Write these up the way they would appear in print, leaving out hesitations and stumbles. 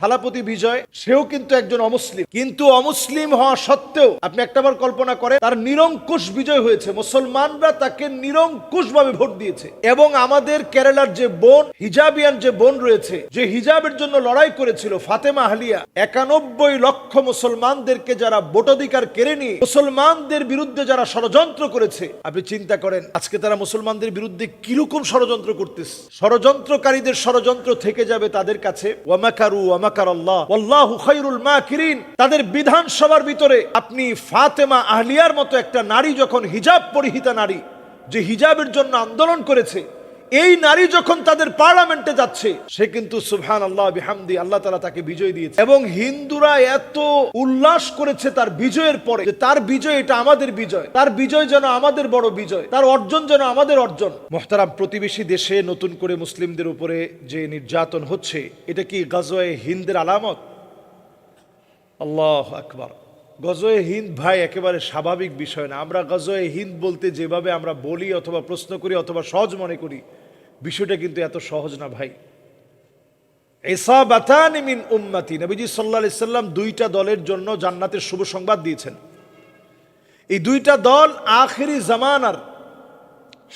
থালাপতি বিজয়, সেও কিন্তু একজন অমুসলিম, কিন্তু অমুসলিম হওয়া সত্ত্বেও আপনি একটাবার কল্পনা করেন তার নিরঙ্কুশ বিজয় হয়েছে, মুসলমানরা তাকে নিরঙ্কুশ ভাবে ভোট দিয়েছে। এবং আমাদের কেরালার যে বোন, হিজাবিয়ান যে বোন রয়েছে, যে হিজাবের জন্য লড়াই করেছিল, ফাতেমা আহলিয়া, 91 লক্ষ মুসলমানদেরকে যারা ভোটাধিকার কেড়ে নিয়ে মুসলমানদের বিরুদ্ধে যারা ষড়যন্ত্র করেছে, আপনি চিন্তা করেন আজকে তারা মুসলমানদের বিরুদ্ধে কিরকম ষড়যন্ত্র করতেছে। ষড়যন্ত্রকারীদের ষড়যন্ত্র থেকে যাবে তাদের কাছে, ওয়ামাকারু ওয়ামাকারাল্লাহ ওয়াল্লাহু খায়রুল মাকিরিন। তাদের বিধানসভার ভিতরে আপনি ফাতেমা আহলিয়ার মতো একটা নারী যখন, হিজাব পরিহিতা নারী, যে হিজাবের জন্য আন্দোলন করেছে, এই নারী যখন তাদের পার্লামেন্টে যাচ্ছে, সে কিন্তু সুবহানাল্লাহ বিহামদি, আল্লাহ তাআলা তাকে বিজয় দিয়েছে। এবং হিন্দুরা এত উল্লাস করেছে তার বিজয়ের পরে, যে তার বিজয় এটা আমাদের বিজয়, তার বিজয় যেন আমাদের বড় বিজয়, তার অর্জন যেন আমাদের অর্জন। মুহতারাম, প্রতিবেশী দেশে নতুন করে মুসলিমদের উপরে যে নির্যাতন হচ্ছে, এটা কি গাজওয়ে হিন্দের আলামত? আল্লাহু আকবার। গজওয়ে হিন্দ ভাই একেবারে স্বাভাবিক বিষয় না। আমরা গজওয়ে হিন্দ বলতে যেভাবে আমরা বলি অথবা প্রশ্ন করি অথবা সহজ মনে করি, বিষয়টা কিন্তু এত সহজ না ভাই। ইসাবাতানি মিন উম্মতি, নবীজি সাল্লাল্লাহু আলাইহি সাল্লাম দুইটা দলের জন্য জান্নাতের শুভ সংবাদ দিয়েছেন। এই দুইটা দল আখিরি জামানার,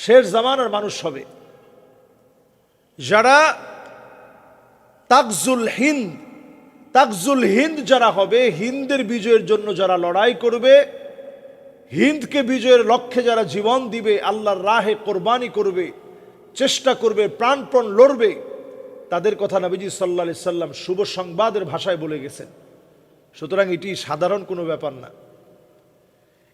শেষ জামানার মানুষ হবে, যারা তাকজুল হিন্দ, তাকজুল হিন্দ যারা হবে, হিন্দের বিজয়ের জন্য যারা লড়াই করবে, হিন্দকে বিজয়ের লক্ষ্যে যারা জীবন দিবে, আল্লাহর রাহে কোরবানি করবে, চেষ্টা করবে, প্রাণপণ লড়বে, তাদের কথা নবীজি সাল্লাল্লাহু আলাইহি সাল্লাম শুভ সংবাদের ভাষায় বলে গেছেন। সুতরাং এটি সাধারণ কোনো ব্যাপার না।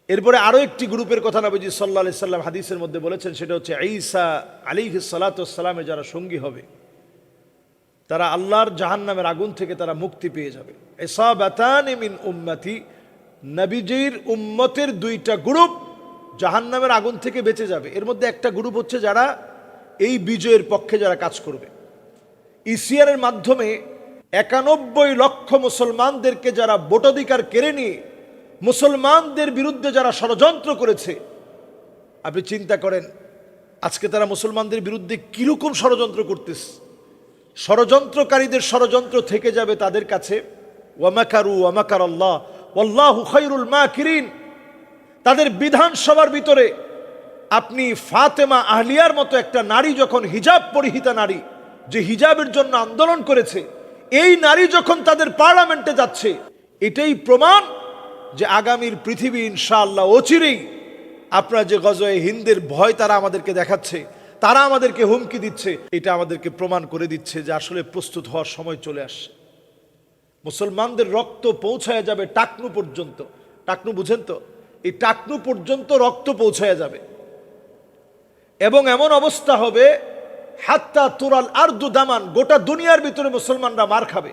এরপরে আরো একটি গ্রুপের কথা নবীজি সাল্লাল্লাহু আলাইহি সাল্লাম হাদিসের মধ্যে বলেছেন, সেটা হচ্ছে ঈসা আলাইহিস সালাতু ওয়াস সালামের যারা সঙ্গী হবে, তারা আল্লাহর জাহান্নামের আগুন থেকে তারা মুক্তি পেয়ে যাবে। ইসাবাতানি মিন উম্মতি, নবীজির উম্মতের দুইটা গ্রুপ জাহান্নামের আগুন থেকে বেঁচে যাবে। এর মধ্যে একটা গ্রুপ হচ্ছে যারা এই বিজয়ের পক্ষে যারা কাজ করবে। ইসিআরের মাধ্যমে 91 লক্ষ মুসলমানদেরকে যারা ভোটাধিকার কেড়ে নিয়ে মুসলমানদের বিরুদ্ধে যারা ষড়যন্ত্র করেছে, আপনি চিন্তা করেন আজকে তারা মুসলমানদের বিরুদ্ধে কিরকম ষড়যন্ত্র করতেছে। ষড়যন্ত্রকারীদের ষড়যন্ত্র থেকে যাবে তাদের কাছে, ওয়ামাকারু ওয়ামাকারাল্লাহ ওয়াল্লাহু খায়রুল মাকিরিন। তাদের বিধানসভার ভিতরে আপনি ফাতেমা আহলিয়ার মতো একটা নারী যখন, হিজাব পরিহিতা নারী, যে হিজাবের জন্য আন্দোলন করেছে, এই নারী যখন তাদের পার্লামেন্টে যাচ্ছে, এটাই প্রমাণ যে আগামীর পৃথিবী ইনশাআল্লাহ অচিরেই, আপনারা যে গজওয়ে হিন্দের ভয় তারা আমাদেরকে দেখাচ্ছে, তারা আমাদেরকে হুমকি দিচ্ছে, এটা আমাদেরকে প্রমাণ করে দিচ্ছে যে আসলে প্রস্তুত হওয়ার সময় চলে আসছে। মুসলমানদের রক্ত পৌঁছায় যাবে টাকনু পর্যন্ত। টাকনু বুঝেন তো? এই টাকনু পর্যন্ত রক্ত পৌঁছায় যাবে এবং এমন অবস্থা হবে হাত্তা তুরাল আরদু দামান, গোটা দুনিয়ার ভিতরে মুসলমানরা মার খাবে।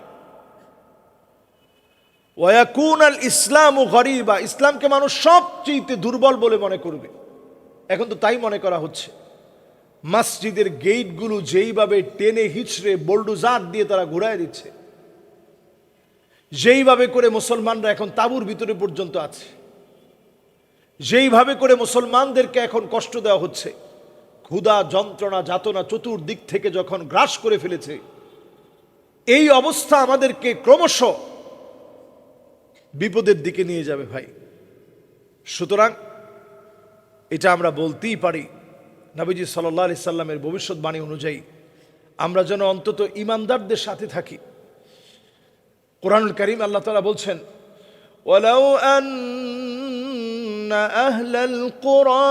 ওয়ায়াকুনাল ইসলামু গরিবা, ইসলামকে মানুষ সবচেয়ে দুর্বল বলে মনে করবে। এখন তো তাই মনে করা হচ্ছে। মসজিদের গেটগুলো যেইভাবে টেনে হিচড়ে বোল্ডোজার দিয়ে তারা ঘুরায় দিচ্ছে, যেইভাবে করে মুসলমানরা এখন তাঁবুর ভিতরে পর্যন্ত আছে, যেইভাবে করে মুসলমানদেরকে এখন কষ্ট দেওয়া হচ্ছে, ক্ষুধা যন্ত্রণা যাতনা চতুর্দিক থেকে যখন গ্রাস করে ফেলেছে, এই অবস্থা আমাদেরকে ক্রমশ বিপদের দিকে নিয়ে যাবে ভাই। সুতরাং এটা আমরা বলতেই পারি, নবীজি সাল্লাল্লাহু আলাইহি সাল্লামের ভবিষ্যৎবাণী অনুযায়ী আমরা যেন অন্তত ঈমানদারদের সাথে থাকি। কোরআনুল কারীম আল্লাহ তাআলা বলছেন, ওয়ালাউ আন্না আহলাল কুরা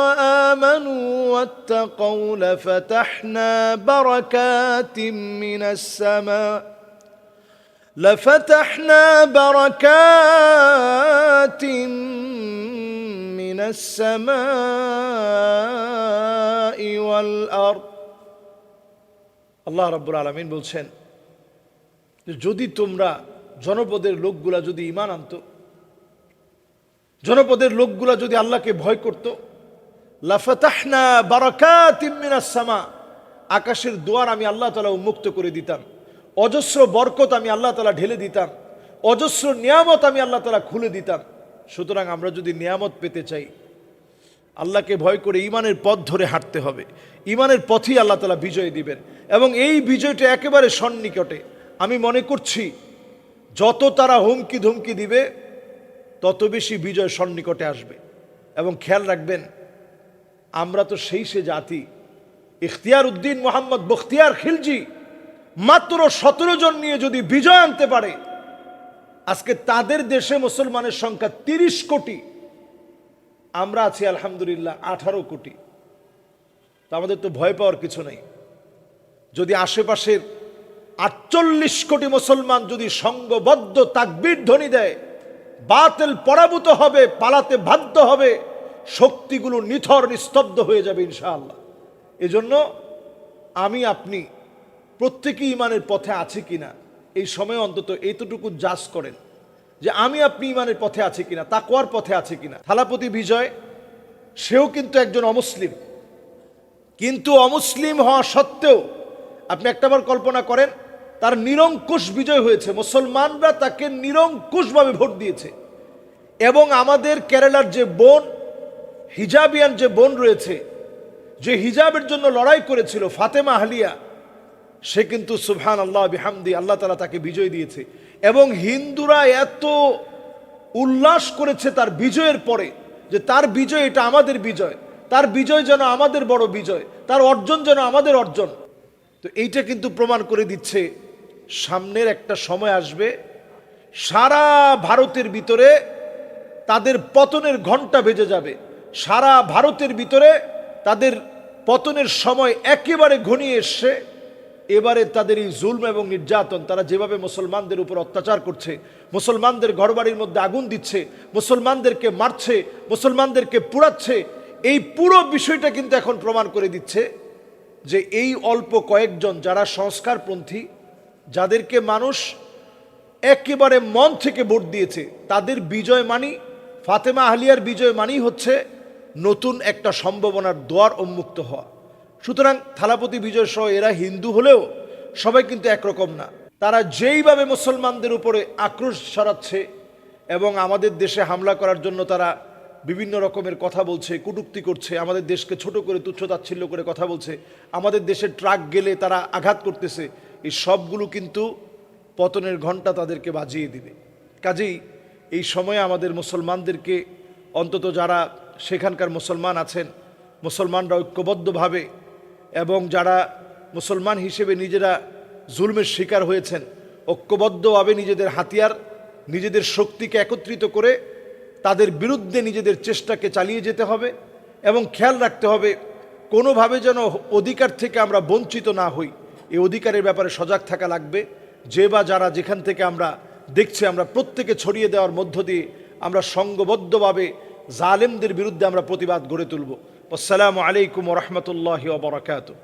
আমানু ওয়াত্তাকাউ লাফাতাহনা বারাকাতিম মিনাস সামা لفتحنا بركات من السماء والأرض। আল্লাহ রাব্বুল আলামিন বলছেন, যদি তোমরা, জনপদের লোকগুলা যদি ঈমান আনতো, জনপদের লোকগুলা যদি আল্লাহকে ভয় করত, লাফাতাহনা বারাকাতিম মিনাস সামা, আকাশের দুয়ার আমি আল্লাহ তাআলা উন্মুক্ত করে দিতাম, অজস্র বরকত আমি আল্লাহ তাআলা ঢেলে দিতাম, অজস্র নিয়ামত আমি আল্লাহ তাআলা খুলে দিতাম। সুতরাং আমরা যদি নিয়ামত পেতে চাই, আল্লাহকে ভয় করে ঈমানের পথ ধরে হাঁটতে হবে। ঈমানের পথেই আল্লাহ তাআলা বিজয় দিবেন এবং এই বিজয়টা একেবারে সন্নিকটে। আমি মনে করছি যত তারা হুমকি ধুমকি দিবে তত বেশি বিজয় সন্নিকটে আসবে। এবং খেয়াল রাখবেন, আমরা তো সেই সে জাতি, ইখতিয়ার উদ্দিন মোহাম্মদ বখতিয়ার খিলজি মাত্র 17 জন নিয়ে যদি বিজয় আনতে পারে, আজকে তাদের দেশে মুসলমানের সংখ্যা 30 কোটি, আমরা আছি আলহামদুলিল্লাহ 18 কোটি। তা আমাদের তো ভয় পাওয়ার কিছু নেই। যদি আশেপাশের 48 কোটি মুসলমান যদি সংঘবদ্ধ তাকবীর ধ্বনি দেয়, বাতিল পরাভূত হবে, পালাতে বাধ্য হবে, শক্তিগুলো নিথর নিস্তব্ধ হয়ে যাবে ইনশাআল্লাহ। এজন্য আমি আপনি প্রত্যেকেই ইমানের পথে আছে কিনা এই সময় অন্তত এইটুকু জাজ করেন যে আমি আপনি ইমানের পথে আছে কিনা, তাকওয়ার পথে আছে কিনা। থালাপতি বিজয়, সেও কিন্তু একজন অমুসলিম, কিন্তু অমুসলিম হওয়া সত্ত্বেও আপনি একটাবার কল্পনা করেন, তার নিরঙ্কুশ বিজয় হয়েছে, মুসলমানরা তাকে নিরঙ্কুশভাবে ভোট দিয়েছে। এবং আমাদের কেরালার যে বোন, হিজাবিয়ান যে বোন রয়েছে, যে হিজাবের জন্য লড়াই করেছিল ফাতেমা আহলিয়া, সে কিন্তু সুবহান আল্লাহ বিহামদি, আল্লাহ তাআলা তাকে বিজয় দিয়েছে। এবং হিন্দুরা এত উল্লাস করেছে তার বিজয়ের পরে যে তার বিজয় এটা আমাদের বিজয়, তার বিজয় যেন আমাদের বড় বিজয়, তার অর্জন যেন আমাদের অর্জন। তো এইটা কিন্তু প্রমাণ করে দিচ্ছে সামনের একটা সময় আসবে, সারা ভারতের ভিতরে তাদের পতনের ঘণ্টা বেজে যাবে, সারা ভারতের ভিতরে তাদের পতনের সময় একেবারে ঘনিয়ে এসছে। এবারে তাদের এই জুলম এবং নির্যাতন, তারা যেভাবে মুসলমানদের উপর অত্যাচার করছে, মুসলমানদের ঘরবাড়ির মধ্যে আগুন দিচ্ছে, মুসলমানদেরকে মারছে, মুসলমানদেরকে পুড়াচ্ছে, এই পুরো বিষয়টা কিন্তু এখন প্রমাণ করে দিচ্ছে যে এই অল্প কয়েকজন যারা সংস্কারপন্থী, যাদেরকে মানুষ একেবারে মন থেকে ভোট দিয়েছে, তাদের বিজয় মানি, ফাতেমা আহলিয়ার বিজয় মানি হচ্ছে নতুন একটা সম্ভাবনার দ্বার উন্মুক্ত হওয়া। সুতরাং থালাপতি বিজয় সহ এরা হিন্দু হলেও সবাই কিন্তু একরকম না। তারা যেইভাবে মুসলমানদের উপরে আক্রোশ ছড়াচ্ছে এবং আমাদের দেশে হামলা করার জন্য তারা বিভিন্ন রকমের কথা বলছে, কটূক্তি করছে, আমাদের দেশকে ছোট করে তুচ্ছ-তাচ্ছিল্য করে কথা বলছে, আমাদের দেশে ট্রাক গেলে তারা আঘাত করতেছে, এই সবগুলো কিন্তু পতনের ঘণ্টা তাদেরকে বাজিয়ে দিবে। কাজেই এই সময়ে আমাদের মুসলমানদেরকে, অন্তত যারা সেখানকার মুসলমান আছেন, মুসলমানরা ঐক্যবদ্ধভাবে এবং যারা মুসলমান হিসেবে নিজেরা জুলমের শিকার হয়েছেন, ঐক্যবদ্ধভাবে নিজেদের হাতিয়ার, নিজেদের শক্তিকে একত্রিত করে তাদের বিরুদ্ধে নিজেদের চেষ্টাকে চালিয়ে যেতে হবে। এবং খেয়াল রাখতে হবে কোনোভাবে যেন অধিকার থেকে আমরা বঞ্চিত না হই, এই অধিকারের ব্যাপারে সজাগ থাকা লাগবে। যে বা যারা যেখান থেকে আমরা দেখছি, আমরা প্রত্যেকে ছড়িয়ে দেওয়ার মধ্য দিয়ে আমরা সংঘবদ্ধভাবে জালেমদের বিরুদ্ধে আমরা প্রতিবাদ গড়ে তুলব। আসসালামু আলাইকুম ওয়া রাহমাতুল্লাহি ওয়া বারাকাতুহু।